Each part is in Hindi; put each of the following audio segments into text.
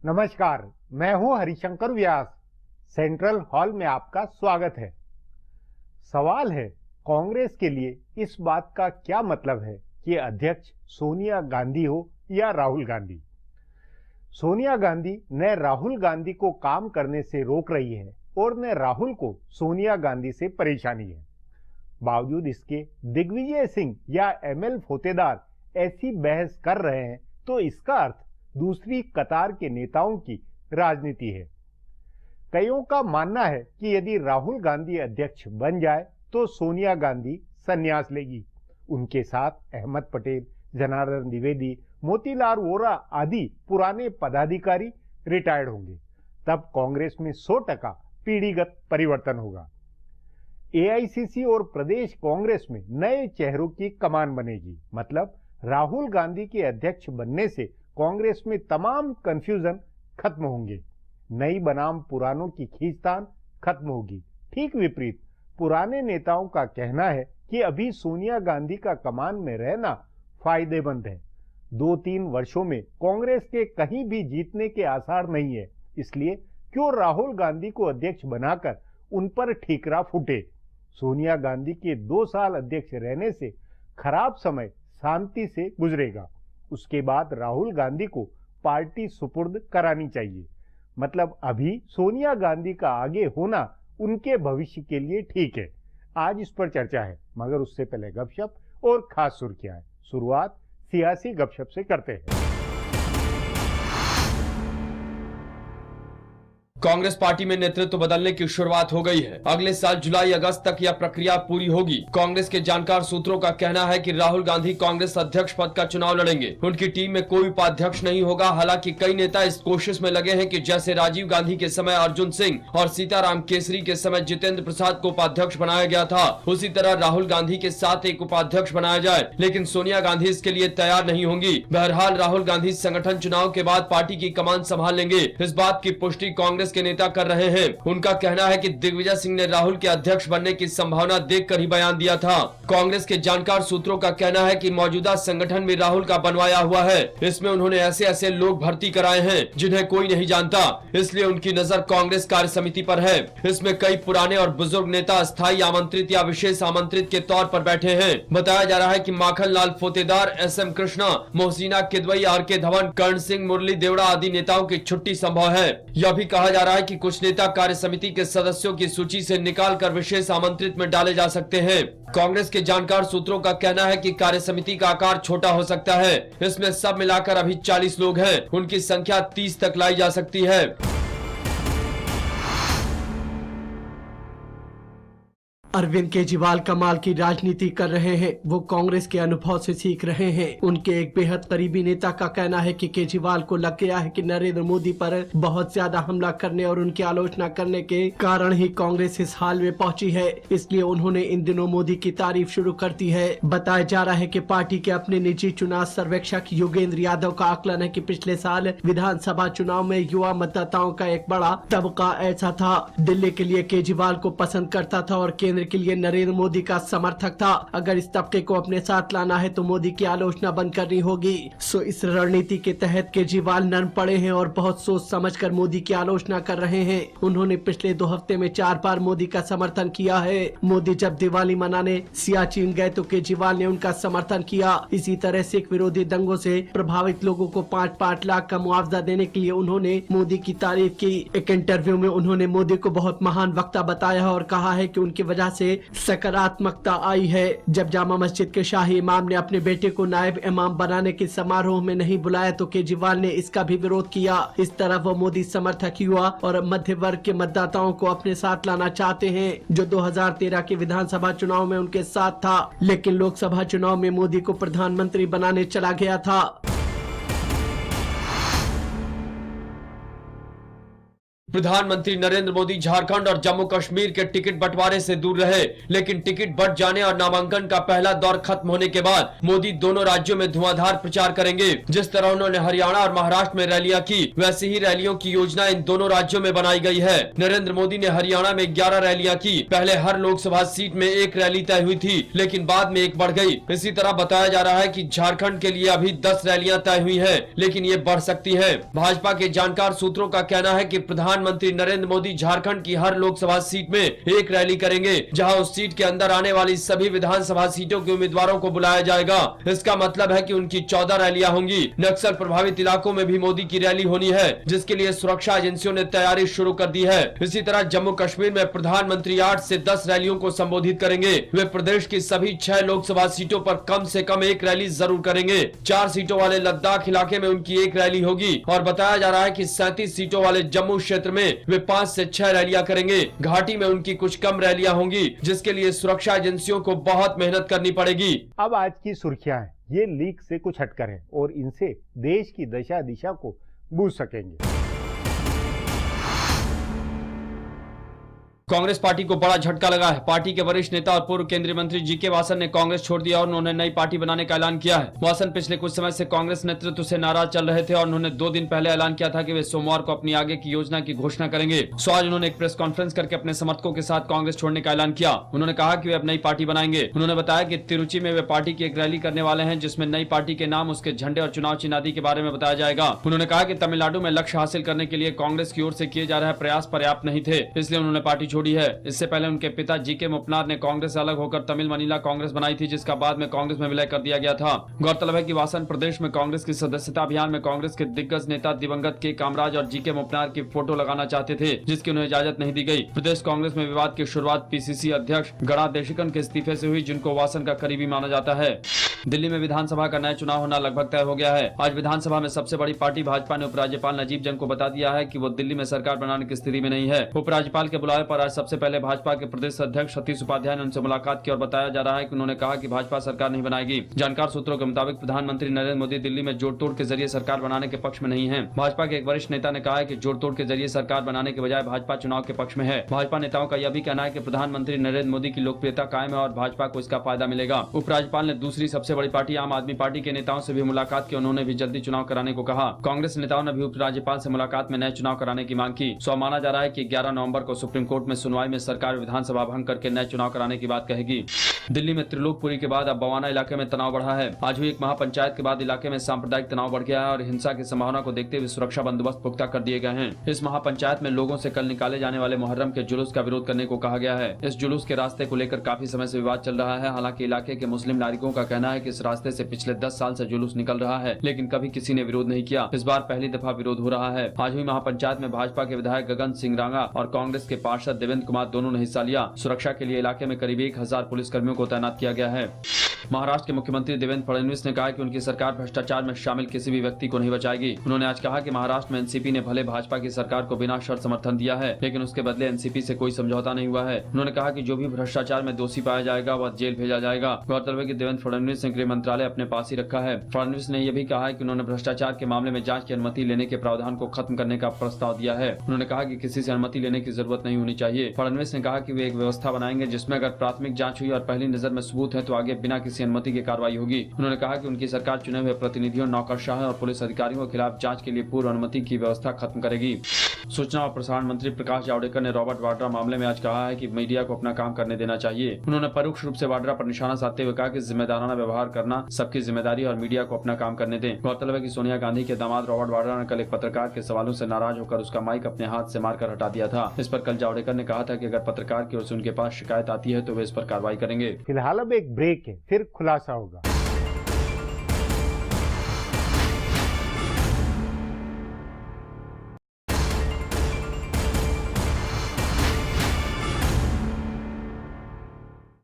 नमस्कार, मैं हूं हरिशंकर व्यास। सेंट्रल हॉल में आपका स्वागत है। सवाल है, कांग्रेस के लिए इस बात का क्या मतलब है कि अध्यक्ष सोनिया गांधी हो या राहुल गांधी। सोनिया गांधी न राहुल गांधी को काम करने से रोक रही है और न राहुल को सोनिया गांधी से परेशानी है। बावजूद इसके दिग्विजय सिंह या एमएल फोतेदार ऐसी बहस कर रहे हैं तो इसका अर्थ दूसरी कतार के नेताओं की राजनीति है। कईयों का मानना है कि यदि राहुल गांधी अध्यक्ष बन जाए तो सोनिया गांधी संन्यास लेगी। उनके साथ अहमद पटेल, जनार्दन द्विवेदी, मोतीलाल वोरा आदि पुराने पदाधिकारी रिटायर्ड होंगे। तब कांग्रेस में 100% पीढ़ीगत परिवर्तन होगा। एआईसीसी और प्रदेश कांग्रेस में नए चेहरों की कमान बनेगी। मतलब राहुल गांधी के अध्यक्ष बनने से कांग्रेस में तमाम कंफ्यूजन खत्म होंगे। नई बनाम पुरानों की खींचतान खत्म होगी। ठीक विपरीत, पुराने नेताओं का कहना है कि अभी सोनिया गांधी का कमान में रहना फायदेमंद है। 2-3 वर्षों में कांग्रेस के कहीं भी जीतने के आसार नहीं है, इसलिए क्यों राहुल गांधी को अध्यक्ष बनाकर उन पर ठीकरा फूटे। सोनिया गांधी के 2 साल अध्यक्ष रहने से खराब समय शांति से गुजरेगा। उसके बाद राहुल गांधी को पार्टी सुपुर्द करानी चाहिए। मतलब अभी सोनिया गांधी का आगे होना उनके भविष्य के लिए ठीक है। आज इस पर चर्चा है, मगर उससे पहले गपशप और खास सुर्खियां। शुरुआत सियासी गपशप से करते हैं। कांग्रेस पार्टी में नेतृत्व बदलने की शुरुआत हो गई है। अगले साल जुलाई अगस्त तक यह प्रक्रिया पूरी होगी। कांग्रेस के जानकार सूत्रों का कहना है कि राहुल गांधी कांग्रेस अध्यक्ष पद का चुनाव लड़ेंगे। उनकी टीम में कोई उपाध्यक्ष नहीं होगा। हालांकि कई नेता इस कोशिश में लगे हैं कि जैसे राजीव गांधी के समय अर्जुन सिंह और सीताराम केसरी के समय जितेंद्र प्रसाद को उपाध्यक्ष बनाया गया था, उसी तरह राहुल गांधी के साथ एक उपाध्यक्ष बनाया जाए। लेकिन सोनिया गांधी इसके लिए तैयार नहीं होंगी। बहरहाल राहुल गांधी संगठन चुनाव के बाद पार्टी की कमान संभाल लेंगे। इस बात की पुष्टि कांग्रेस के नेता कर रहे हैं। उनका कहना है कि दिग्विजय सिंह ने राहुल के अध्यक्ष बनने की संभावना देखकर ही बयान दिया था। कांग्रेस के जानकार सूत्रों का कहना है कि मौजूदा संगठन में राहुल का बनवाया हुआ है। इसमें उन्होंने ऐसे ऐसे लोग भर्ती कराए हैं जिन्हें कोई नहीं जानता, इसलिए उनकी नजर कांग्रेस कार्य समिति पर है। इसमें कई पुराने और बुजुर्ग नेता अस्थायी आमंत्रित या विशेष आमंत्रित के तौर पर बैठे हैं। बताया जा रहा है कि माखन लाल फोतेदार, एसएम कृष्णा, मोहसिना किदवई, आरके धवन, कर्ण सिंह, मुरली देवड़ा आदि नेताओं की छुट्टी संभव है। यह भी कहा जा रहा है कि कुछ नेता कार्य समिति के सदस्यों की सूची से निकालकर विशेष आमंत्रित में डाले जा सकते हैं। कांग्रेस के जानकार सूत्रों का कहना है कि कार्य समिति का आकार छोटा हो सकता है। इसमें सब मिलाकर अभी 40 लोग हैं। उनकी संख्या 30 तक लाई जा सकती है। अरविंद केजरीवाल कमाल की राजनीति कर रहे हैं। वो कांग्रेस के अनुभव से सीख रहे हैं। उनके एक बेहद करीबी नेता का कहना है कि केजरीवाल को लग गया है कि नरेंद्र मोदी पर बहुत ज्यादा हमला करने और उनकी आलोचना करने के कारण ही कांग्रेस इस हाल में पहुंची है। इसलिए उन्होंने इन दिनों मोदी की तारीफ शुरू कर दी है। बताया जा रहा है कि पार्टी के अपने निजी चुनाव सर्वेक्षक योगेंद्र यादव का आकलन है कि पिछले साल विधानसभा चुनाव में युवा मतदाताओं का एक बड़ा तबका ऐसा था दिल्ली के लिए केजरीवाल को पसंद करता था और केंद्र के लिए नरेंद्र मोदी का समर्थक था। अगर इस तबके को अपने साथ लाना है तो मोदी की आलोचना बंद करनी होगी। सो इस रणनीति के तहत केजरीवाल नर्म पड़े हैं और बहुत सोच समझकर मोदी की आलोचना कर रहे हैं। उन्होंने पिछले 2 हफ्ते में 4 बार मोदी का समर्थन किया है। मोदी जब दिवाली मनाने सियाचिन गए तो केजरीवाल ने उनका समर्थन किया। इसी तरह सिख विरोधी दंगों से प्रभावित लोगों को 5-5 लाख का मुआवजा देने के लिए उन्होंने मोदी की तारीफ की। एक इंटरव्यू में उन्होंने मोदी को बहुत महान वक्ता बताया और कहा है कि उनकी वजह से सकारात्मकता आई है। जब जामा मस्जिद के शाही इमाम ने अपने बेटे को नायब इमाम बनाने के समारोह में नहीं बुलाया तो केजरीवाल ने इसका भी विरोध किया। इस तरह वो मोदी समर्थक युवा और मध्य वर्ग के मतदाताओं को अपने साथ लाना चाहते हैं, जो 2013 के विधानसभा चुनाव में उनके साथ था, लेकिन लोकसभा चुनाव में मोदी को प्रधानमंत्री बनाने चला गया था। प्रधानमंत्री नरेंद्र मोदी झारखंड और जम्मू कश्मीर के टिकट बंटवारे से दूर रहे, लेकिन टिकट बंट जाने और नामांकन का पहला दौर खत्म होने के बाद मोदी दोनों राज्यों में धुआंधार प्रचार करेंगे। जिस तरह उन्होंने हरियाणा और महाराष्ट्र में रैलियां की, वैसी ही रैलियों की योजना इन दोनों राज्यों में बनाई गई है। नरेंद्र मोदी ने हरियाणा में 11 रैलियां की। पहले हर लोकसभा सीट में एक रैली तय हुई थी, लेकिन बाद में एक बढ़ गई। इसी तरह बताया जा रहा है कि झारखंड के लिए अभी 10 रैलियां तय हुई है, लेकिन ये बढ़ सकती है। भाजपा के जानकार सूत्रों का कहना है कि प्रधानमंत्री नरेंद्र मोदी झारखंड की हर लोकसभा सीट में एक रैली करेंगे, जहां उस सीट के अंदर आने वाली सभी विधानसभा सीटों के उम्मीदवारों को बुलाया जाएगा। इसका मतलब है कि उनकी 14 रैलियां होंगी। नक्सल प्रभावित इलाकों में भी मोदी की रैली होनी है, जिसके लिए सुरक्षा एजेंसियों ने तैयारी शुरू कर दी है। इसी तरह जम्मू कश्मीर में प्रधानमंत्री 8 से 10 रैलियों को संबोधित करेंगे। वे प्रदेश की सभी 6 लोकसभा सीटों पर कम से कम एक रैली जरूर करेंगे। 4 सीटों वाले लद्दाख इलाके में उनकी एक रैली होगी और बताया जा रहा है कि 37 सीटों वाले जम्मू क्षेत्र में वे 5 से 6 रैलियां करेंगे। घाटी में उनकी कुछ कम रैलियां होंगी, जिसके लिए सुरक्षा एजेंसियों को बहुत मेहनत करनी पड़ेगी। अब आज की सुर्खियां हैं, ये लीक से कुछ हटकर है और इनसे देश की दशा दिशा को बूझ सकेंगे। कांग्रेस पार्टी को बड़ा झटका लगा है। पार्टी के वरिष्ठ नेता और पूर्व केंद्रीय मंत्री जीके वासन ने कांग्रेस छोड़ दिया और उन्होंने नई पार्टी बनाने का ऐलान किया है। वासन पिछले कुछ समय से कांग्रेस नेतृत्व से नाराज चल रहे थे और उन्होंने 2 दिन पहले ऐलान किया था कि वे सोमवार को अपनी आगे की योजना की घोषणा करेंगे। सो आज उन्होंने एक प्रेस कॉन्फ्रेंस करके अपने समर्थकों के साथ कांग्रेस छोड़ने का ऐलान किया। उन्होंने कहा कि वे अब नई पार्टी बनाएंगे। उन्होंने बताया कि तिरुचि में वे पार्टी की एक रैली करने वाले हैं, जिसमें नई पार्टी के नाम, उसके झंडे और चुनाव चिन्ह आदि के बारे में बताया जाएगा। उन्होंने कहा कि तमिलनाडु में लक्ष्य हासिल करने के लिए कांग्रेस की ओर से किए जा रहे प्रयास पर्याप्त नहीं थे, इसलिए उन्होंने पार्टी छोड़ी है। इससे पहले उनके पिता जीके मुपनार ने कांग्रेस से अलग होकर तमिल मनीला कांग्रेस बनाई थी, जिसका बाद में कांग्रेस में विलय कर दिया गया था। गौरतलब है कि वासन प्रदेश में कांग्रेस की सदस्यता अभियान में कांग्रेस के दिग्गज नेता दिवंगत के कामराज और जीके मुपनार की फोटो लगाना चाहते थे, जिसकी उन्हें इजाजत नहीं दी गई। प्रदेश कांग्रेस में विवाद की शुरुआत पीसीसी अध्यक्ष गणा देशिकन के इस्तीफे से हुई, जिनको वासन का करीबी माना जाता है। दिल्ली में विधानसभा का नया चुनाव होना लगभग तय हो गया है। आज विधानसभा में सबसे बड़ी पार्टी भाजपा ने उपराज्यपाल नजीब जंग को बता दिया है कि वो दिल्ली में सरकार बनाने की स्थिति में नहीं है। उपराज्यपाल के बुलावे पर आज सबसे पहले भाजपा के प्रदेश अध्यक्ष सतीश उपाध्याय ने उनसे मुलाकात की और बताया जा रहा है कि उन्होंने कहा कि भाजपा सरकार नहीं बनाएगी। जानकार सूत्रों के मुताबिक प्रधानमंत्री नरेंद्र मोदी दिल्ली में जोड़ तोड़ के जरिए सरकार बनाने के पक्ष में नहीं है। भाजपा के एक वरिष्ठ नेता ने कहा है कि जोड़ तोड़ के जरिए सरकार बनाने के बजाय भाजपा चुनाव के पक्ष में है। भाजपा नेताओं का यह भी कहना है कि प्रधानमंत्री नरेंद्र मोदी की लोकप्रियता कायम है और भाजपा को इसका फायदा मिलेगा। उपराज्यपाल ने दूसरी सबसे बड़ी पार्टी आम आदमी पार्टी के नेताओं से भी मुलाकात की। उन्होंने भी जल्दी चुनाव कराने को कहा। कांग्रेस नेताओं ने भी उपराज्यपाल से मुलाकात में नए चुनाव कराने की मांग की। सो माना जा रहा है कि 11 नवंबर को सुप्रीम कोर्ट में सुनवाई में सरकार विधानसभा भंग करके नए चुनाव कराने की बात कहेगी। दिल्ली में त्रिलोकपुरी के बाद अब बवाना इलाके में तनाव बढ़ा है। आज हुई एक महापंचायत के बाद इलाके में सांप्रदायिक तनाव बढ़ गया है और हिंसा की संभावना को देखते हुए सुरक्षा बंदोबस्त पुख्ता कर दिए गए हैं। इस महापंचायत में लोगों से कल निकाले जाने वाले मुहर्रम के जुलूस का विरोध करने को कहा गया है। इस जुलूस के रास्ते को लेकर काफी समय से विवाद चल रहा है। हालांकि इलाके के मुस्लिम नागरिकों का कहना है कि इस रास्ते से पिछले 10 साल से जुलूस निकल रहा है, लेकिन कभी किसी ने विरोध नहीं किया। इस बार पहली दफा विरोध हो रहा है। आज हुई महापंचायत में भाजपा के विधायक गगन सिंह रांगा और कांग्रेस के पार्षद देवेंद्र कुमार दोनों ने हिस्सा लिया। सुरक्षा के लिए इलाके में करीब 1000 पुलिस कर्मियों को तैनात किया गया है। महाराष्ट्र के मुख्यमंत्री देवेंद्र फडणवीस ने कहा कि उनकी सरकार भ्रष्टाचार में शामिल किसी भी व्यक्ति को नहीं बचाएगी। उन्होंने आज कहा कि महाराष्ट्र में एनसीपी ने भले भाजपा की सरकार को बिना शर्त समर्थन दिया है, लेकिन उसके बदले एनसीपी से कोई समझौता नहीं हुआ है। उन्होंने कहा कि जो भी भ्रष्टाचार में दोषी पाया जाएगा वह जेल भेजा जाएगा। गौरतलब है कि देवेंद्र फडणवीस ने गृह मंत्रालय अपने पास ही रखा है। फडणवीस ने यह भी कहा है कि उन्होंने भ्रष्टाचार के मामले में जांच की अनुमति लेने के प्रावधान को खत्म करने का प्रस्ताव दिया है। उन्होंने कहा कि किसी से अनुमति लेने की जरूरत नहीं होनी चाहिए। फडणवीस ने कहा कि वे एक व्यवस्था बनाएंगे जिसमें अगर प्राथमिक जांच हुई और पहली नजर में सबूत है तो आगे बिना किसी अनुमति की कार्रवाई होगी। उन्होंने कहा कि उनकी सरकार चुने हुए प्रतिनिधियों, नौकरशाह और पुलिस अधिकारियों के खिलाफ जांच के लिए पूर्व अनुमति की व्यवस्था खत्म करेगी। सूचना और प्रसारण मंत्री प्रकाश जावड़ेकर ने रॉबर्ट वाड्रा मामले में आज कहा है कि मीडिया को अपना काम करने देना चाहिए। उन्होंने परोक्ष रूप से वाड्रा पर निशाना साधते हुए कहा कि जिम्मेदाराना व्यवहार करना सबकी जिम्मेदारी और मीडिया को अपना काम करने दें। गौरतलब है कि सोनिया गांधी के दामाद रॉबर्ट वाड्रा ने कल एक पत्रकार के सवालों से नाराज होकर उसका माइक अपने हाथ से मारकर हटा दिया था। इस पर कल जावड़ेकर ने कहा था कि अगर पत्रकार की ओर से उनके पास शिकायत आती है तो वे इस पर कार्रवाई करेंगे। फिलहाल अब एक ब्रेक है, फिर खुलासा होगा।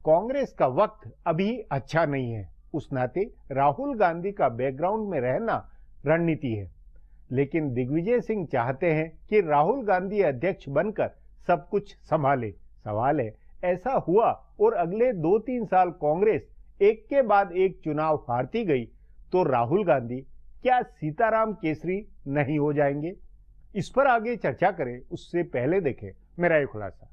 कांग्रेस का वक्त अभी अच्छा नहीं है। उस नाते राहुल गांधी का बैकग्राउंड में रहना रणनीति है, लेकिन दिग्विजय सिंह चाहते हैं कि राहुल गांधी अध्यक्ष बनकर सब कुछ संभाले। सवाल है, ऐसा हुआ और अगले 2-3 साल कांग्रेस एक के बाद एक चुनाव हारती गई तो राहुल गांधी क्या सीताराम केसरी नहीं हो जाएंगे? इस पर आगे चर्चा करें उससे पहले देखें मेरा ये खुलासा।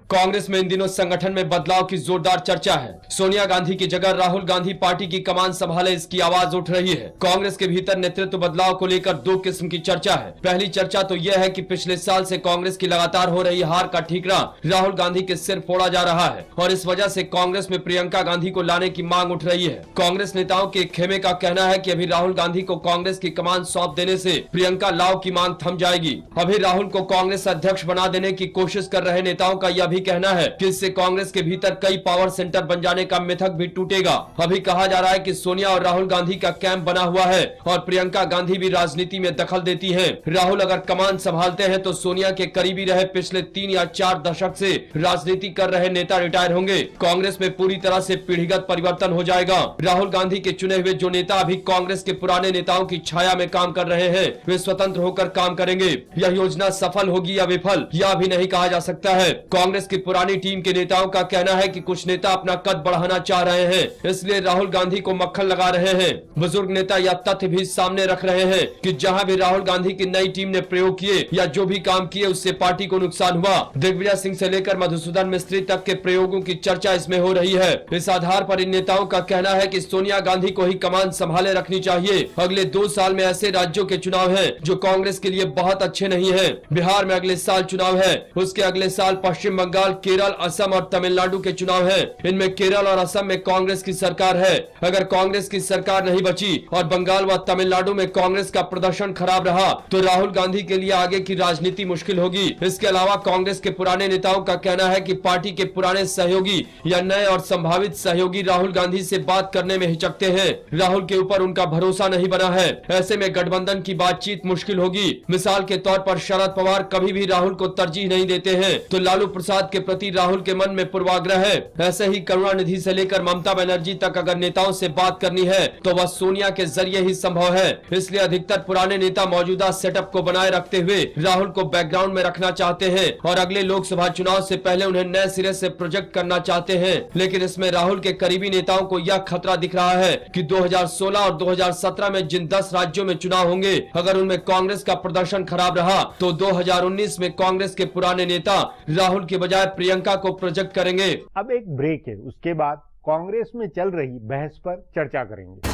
कांग्रेस में इन दिनों संगठन में बदलाव की जोरदार चर्चा है। सोनिया गांधी की जगह राहुल गांधी पार्टी की कमान संभाले, इसकी आवाज उठ रही है। कांग्रेस के भीतर नेतृत्व बदलाव को लेकर दो किस्म की चर्चा है। पहली चर्चा तो यह है कि पिछले साल से कांग्रेस की लगातार हो रही हार का ठीकरा राहुल गांधी के सिर फोड़ा जा रहा है और इस वजह से कांग्रेस में प्रियंका गांधी को लाने की मांग उठ रही है। कांग्रेस नेताओं के एक खेमे का कहना है कि अभी राहुल गांधी को कांग्रेस की कमान सौंप देने से प्रियंका लाव की मांग थम जाएगी। अभी राहुल को कांग्रेस अध्यक्ष बना देने की कोशिश कर रहे नेताओं का यह भी कहना है कि इससे कांग्रेस के भीतर कई पावर सेंटर बन जाने का मिथक भी टूटेगा। अभी कहा जा रहा है कि सोनिया और राहुल गांधी का कैंप बना हुआ है और प्रियंका गांधी भी राजनीति में दखल देती हैं। राहुल अगर कमान संभालते हैं तो सोनिया के करीबी रहे पिछले 3 या 4 दशक से राजनीति कर रहे नेता रिटायर होंगे। कांग्रेस में पूरी तरह से पीढ़ीगत परिवर्तन हो जाएगा। राहुल गांधी के चुने हुए जो नेता अभी कांग्रेस के पुराने नेताओं की छाया में काम कर रहे हैं, वे स्वतंत्र होकर काम करेंगे। यह योजना सफल होगी या विफल, यह भी नहीं कहा जा सकता है। कांग्रेस की पुरानी टीम के नेताओं का कहना है कि कुछ नेता अपना कद बढ़ाना चाह रहे हैं, इसलिए राहुल गांधी को मक्खन लगा रहे हैं। बुजुर्ग नेता यह तथ्य भी सामने रख रहे हैं कि जहां भी राहुल गांधी की नई टीम ने प्रयोग किए या जो भी काम किए उससे पार्टी को नुकसान हुआ। दिग्विजय सिंह से लेकर मधुसूदन मिस्त्री तक के प्रयोगों की चर्चा इसमें हो रही है। इस आधार पर इन नेताओं का कहना है कि सोनिया गांधी को ही कमान संभाले रखनी चाहिए। अगले 2 साल में ऐसे राज्यों के चुनाव है जो कांग्रेस के लिए बहुत अच्छे नहीं है। बिहार में अगले साल चुनाव है, उसके अगले साल पश्चिम बंगाल, केरल, असम और तमिलनाडु के चुनाव हैं। इनमें केरल और असम में कांग्रेस की सरकार है। अगर कांग्रेस की सरकार नहीं बची और बंगाल व तमिलनाडु में कांग्रेस का प्रदर्शन खराब रहा तो राहुल गांधी के लिए आगे की राजनीति मुश्किल होगी। इसके अलावा कांग्रेस के पुराने नेताओं का कहना है कि पार्टी के पुराने सहयोगी या नए और संभावित सहयोगी राहुल गांधी से बात करने में हिचकते हैं। राहुल के ऊपर उनका भरोसा नहीं बना है। ऐसे में गठबंधन की बातचीत मुश्किल होगी। मिसाल के तौर पर शरद पवार कभी भी राहुल को तरजीह नहीं देते हैं, तो लालू प्रसाद के प्रति राहुल के मन में पूर्वाग्रह है। ऐसे ही करुणानिधि से लेकर ममता बनर्जी तक अगर नेताओं से बात करनी है तो वह सोनिया के जरिए ही संभव है। इसलिए अधिकतर पुराने नेता मौजूदा सेटअप को बनाए रखते हुए राहुल को बैकग्राउंड में रखना चाहते हैं और अगले लोकसभा चुनाव से पहले उन्हें नए सिरे से प्रोजेक्ट करना चाहते हैं। लेकिन इसमें राहुल के करीबी नेताओं को यह खतरा दिख रहा है कि 2016 और 2017 में जिन 10 राज्यों में चुनाव होंगे, अगर उनमें कांग्रेस का प्रदर्शन खराब रहा तो 2019 में कांग्रेस के पुराने नेता राहुल के बजाय प्रियंका को प्रोजेक्ट करेंगे। अब एक ब्रेक है, उसके बाद कांग्रेस में चल रही बहस पर चर्चा करेंगे।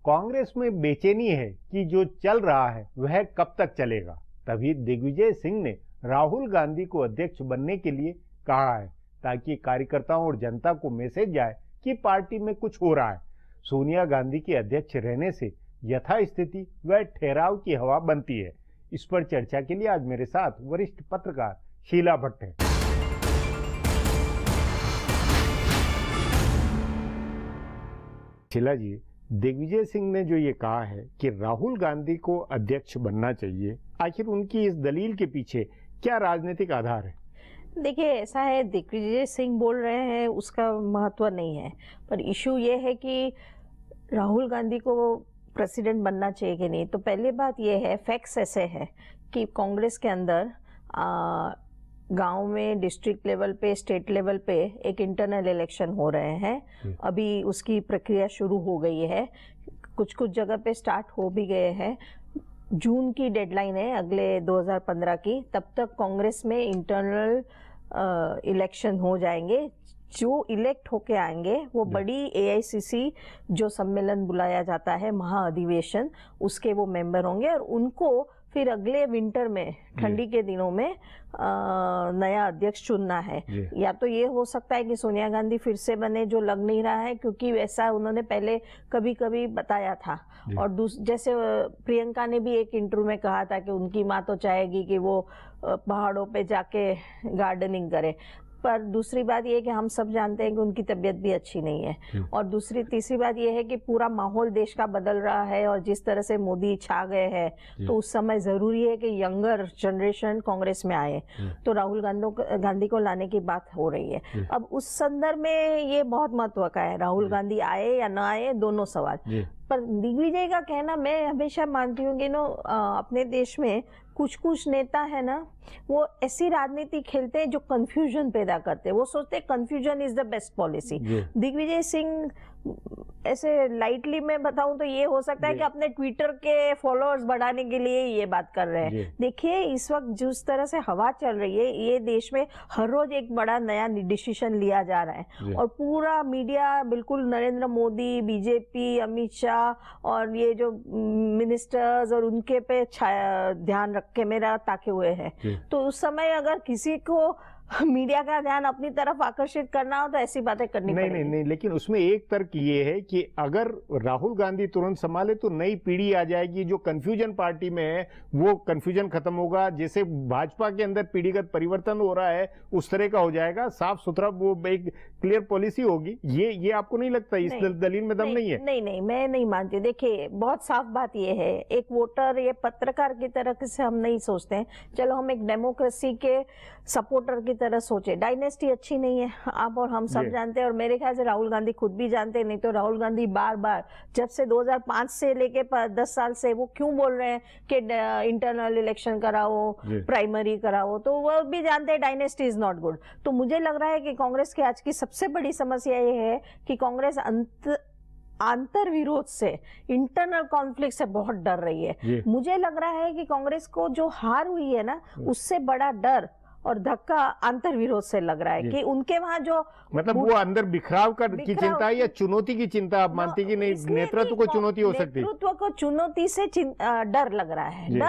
कांग्रेस में बेचैनी है कि जो चल रहा है वह कब तक चलेगा। तभी दिग्विजय सिंह ने राहुल गांधी को अध्यक्ष बनने के लिए कहा है ताकि कार्यकर्ताओं और जनता को मैसेज जाए कि पार्टी में कुछ हो रहा है। सोनिया गांधी के अध्यक्ष रहने से यथास्थिति व ठहराव की हवा बनती है। इस पर चर्चा के लिए आज मेरे साथ वरिष्ठ पत्रकार शीला भट्ट हैं। शीला जी, दिग्विजय सिंह ने जो ये कहा है कि राहुल गांधी को अध्यक्ष बनना चाहिए, आखिर उनकी इस दलील के पीछे क्या राजनीतिक आधार है? देखिए, ऐसा है, दिग्विजय सिंह बोल रहे हैं उसका महत्व नहीं है, पर इशू ये है कि राहुल गांधी को प्रेसिडेंट बनना चाहिए कि नहीं। तो पहली बात ये है, फैक्ट्स ऐसे है कि कांग्रेस के अंदर गांव में, डिस्ट्रिक्ट लेवल पे, स्टेट लेवल पे एक इंटरनल इलेक्शन हो रहे हैं। अभी उसकी प्रक्रिया शुरू हो गई है, कुछ जगह पे स्टार्ट हो भी गए हैं। जून की डेडलाइन है अगले 2015 की, तब तक कांग्रेस में इंटरनल इलेक्शन हो जाएंगे। जो इलेक्ट होके आएंगे वो बड़ी AICC जो सम्मेलन बुलाया जाता है, महाअधिवेशन, उसके वो मेंबर होंगे और उनको फिर अगले विंटर में, ठंडी के दिनों में नया अध्यक्ष चुनना है। या तो ये हो सकता है कि सोनिया गांधी फिर से बने, जो लग नहीं रहा है क्योंकि वैसा उन्होंने पहले कभी कभी बताया था। और जैसे प्रियंका ने भी एक इंटरव्यू में कहा था कि उनकी माँ तो चाहेगी कि वो पहाड़ों पे जाके गार्डनिंग करे। पर दूसरी बात ये है कि हम सब जानते हैं कि उनकी तबीयत भी अच्छी नहीं है। और तीसरी बात ये है कि पूरा माहौल देश का बदल रहा है और जिस तरह से मोदी छा गए हैं, तो उस समय जरूरी है कि यंगर जनरेशन कांग्रेस में आए। तो राहुल गांधी को लाने की बात हो रही है। अब उस संदर्भ में ये बहुत महत्व का है, राहुल गांधी आए या ना आए, दोनों सवाल। पर दिग्विजय का कहना, मैं हमेशा मानती हूँ कि अपने देश में कुछ कुछ नेता है ना, वो ऐसी राजनीति खेलते हैं जो कंफ्यूजन पैदा करते हैं। वो सोचते हैं confusion is the best policy. Digvijaya Singh ऐसे लाइटली मैं बताऊं तो ये हो सकता है कि अपने ट्विटर के फॉलोअर्स बढ़ाने के लिए ये बात कर रहे हैं। देखिए इस वक्त जिस तरह से हवा चल रही है, ये देश में हर रोज एक बड़ा नया डिसीजन लिया जा रहा है और पूरा मीडिया बिल्कुल नरेंद्र मोदी, बीजेपी, अमित शाह और ये जो मिनिस्टर्स और उनके पे ध्यान रख के मेरा ताके हुए हैं। तो उस समय अगर किसी को मीडिया का ध्यान अपनी तरफ आकर्षित करना हो तो ऐसी बातें करनी पड़ेगी। नहीं, लेकिन उसमें एक तर्क ये है कि अगर राहुल गांधी तुरंत संभाले तो नई पीढ़ी आ जाएगी, जो कंफ्यूजन पार्टी में है वो कंफ्यूजन खत्म होगा। जैसे भाजपा के अंदर पीढ़ीगत परिवर्तन हो रहा है उस तरह का हो जाएगा, साफ सुथरा वो एक क्लियर पॉलिसी होगी। ये आपको नहीं लगता? इस दलील में दम नहीं है? नहीं, मैं नहीं मानती। देखिए बहुत साफ बात ये है, एक वोटर, ये पत्रकार की तरह से हम नहीं सोचते हैं। चलो हम एक डेमोक्रेसी के सपोर्टर की तरह सोचे। डायनेस्टी अच्छी नहीं है, आप और हम सब जानते हैं और मेरे ख्याल से राहुल गांधी खुद भी जानते हैं। नहीं तो राहुल गांधी बार बार जब से 2005 से लेके 10 साल से वो क्यों बोल रहे हैं कि इंटरनल इलेक्शन कराओ, प्राइमरी कराओ, तो वो भी जानते हैं डायनेस्टी इज नॉट गुड। तो मुझे लग रहा है कि कांग्रेस की आज की सबसे बड़ी समस्या ये है कि कांग्रेस आंतर विरोध से, इंटरनल कॉन्फ्लिक्ट से बहुत डर रही है। मुझे लग रहा है कि कांग्रेस को जो हार हुई है ना, उससे बड़ा डर और धक्का आंतर विरोध से लग रहा है कि उनके वहां जो मतलब वो अंदर बिखराव की चिंता है या चुनौती की चिंता आप मानती कि नहीं? नेतृत्व को चुनौती हो सकती है? नेतृत्व को चुनौती से डर लग रहा है,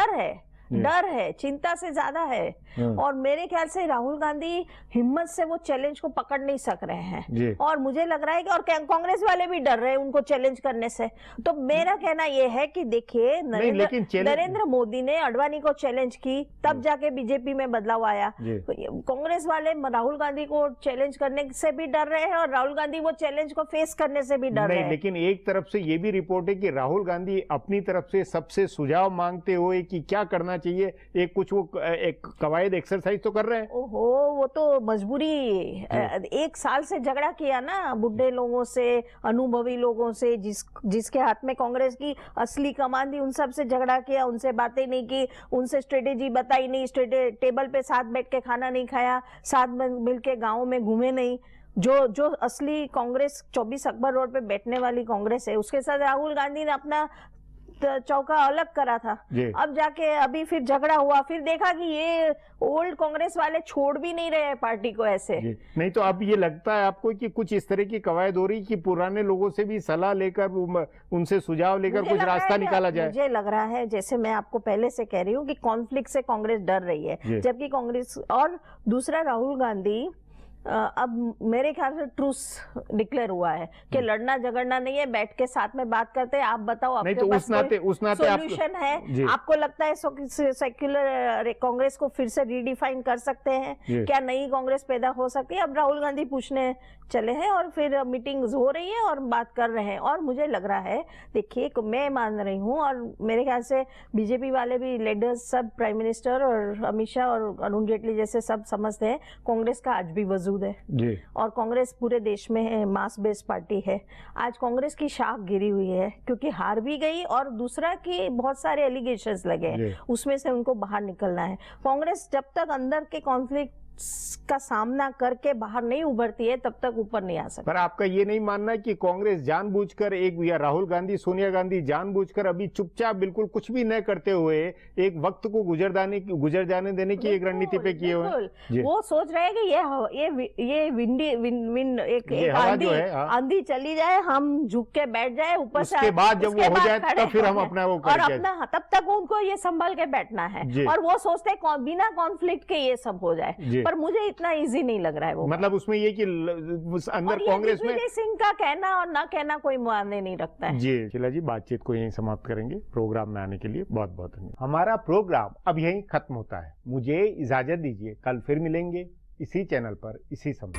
डर है, चिंता से ज्यादा है। और मेरे ख्याल से राहुल गांधी हिम्मत से वो चैलेंज को पकड़ नहीं सक रहे हैं और मुझे लग रहा है कि और कांग्रेस वाले भी डर रहे हैं उनको चैलेंज करने से। तो मेरा कहना ये है कि देखिए नरेंद्र मोदी ने अडवाणी को चैलेंज की, तब जाके बीजेपी में बदलाव आया। कांग्रेस वाले राहुल गांधी को चैलेंज करने से भी डर रहे हैं और राहुल गांधी वो चैलेंज को फेस करने से भी डर रहे हैं। लेकिन एक तरफ से ये भी रिपोर्ट है कि राहुल गांधी अपनी तरफ से सबसे सुझाव मांगते हुए कि क्या करना चाहिए, एक कुछ वो एक कवायद एक्सरसाइज तो कर रहे हैं। ओहो, वो तो मजबूरी। 1 साल से झगड़ा किया ना बुढ़े लोगों से, अनुभवी लोगों से, जिसके हाथ में कांग्रेस की असली कमान थी, उन सब से झगड़ा किया, उनसे बातें नहीं की, उनसे स्ट्रेटेजी बताई नहीं, टेबल पे साथ बैठ के खाना नहीं खाया, साथ में मिलके गाँव में घूमे नहीं। जो असली कांग्रेस 24 अकबर रोड पे बैठने वाली कांग्रेस है, उसके साथ राहुल गांधी ने अपना चौका अलग करा था। अब जाके अभी फिर झगड़ा हुआ, फिर देखा कि ये ओल्ड कांग्रेस वाले छोड़ भी नहीं रहे हैं पार्टी को ऐसे। नहीं तो अब ये लगता है आपको कि कुछ इस तरह की कवायद हो रही कि पुराने लोगों से भी सलाह लेकर, उनसे सुझाव लेकर कुछ रास्ता निकाला जाए? मुझे लग रहा है, जैसे मैं आपको पहले से कह रही हूँ कि कॉन्फ्लिक्ट से कांग्रेस डर रही है, जबकि कांग्रेस और दूसरा राहुल गांधी अब मेरे ख्याल से ट्रूस डिक्लेयर हुआ है कि लड़ना झगड़ना नहीं है, बैठ के साथ में बात करते हैं। आप बताओ आपके तो पास सोल्यूशन है? आपको लगता है सेक्युलर कांग्रेस को फिर से रीडिफाइन कर सकते हैं? क्या नई कांग्रेस पैदा हो सकती है? अब राहुल गांधी पूछने चले हैं और फिर मीटिंग्स हो रही है और बात कर रहे हैं। और मुझे लग रहा है, देखिए मैं मान रही हूँ और मेरे ख्याल से बीजेपी वाले भी लीडर्स सब, प्राइम मिनिस्टर और अमित शाह और अरुण जेटली जैसे सब समझते हैं कांग्रेस का आज भी वजूद है और कांग्रेस पूरे देश में मास बेस्ड पार्टी है। आज कांग्रेस की शाख गिरी हुई है क्योंकि हार भी गई और दूसरा कि बहुत सारे एलिगेशंस लगे हैं, उसमें से उनको बाहर निकलना है। कांग्रेस जब तक अंदर के कॉन्फ्लिक्ट का सामना करके बाहर नहीं उभरती है तब तक ऊपर नहीं आ सकती। पर आपका ये नहीं मानना कि कांग्रेस जानबूझकर या राहुल गांधी, सोनिया गांधी जानबूझकर अभी चुपचाप बिल्कुल कुछ भी न करते हुए एक वक्त को गुजर जाने देने की एक रणनीति पे किए हुए? वो सोच रहे हैं कि ये विंडी एक आंधी चली जाए, हम झुक के बैठ जाए, ऊपर से उसके बाद जब वो हो जाए तब फिर हम अपना वो और अपना, तब तक उनको ये संभाल के बैठना है और वो सोचते हैं बिना कॉन्फ्लिक्ट के ये सब हो जाए। पर मुझे इतना इजी नहीं लग रहा है वो। मतलब उसमें ये कि अंदर कांग्रेस में दिग्विजय सिंह का कहना और ना कहना कोई मायने नहीं रखता है। जी शीला जी, बातचीत को यहीं समाप्त करेंगे। प्रोग्राम में आने के लिए बहुत बहुत धन्यवाद। हमारा प्रोग्राम अब यहीं खत्म होता है, मुझे इजाजत दीजिए। कल फिर मिलेंगे इसी चैनल पर, इसी समय।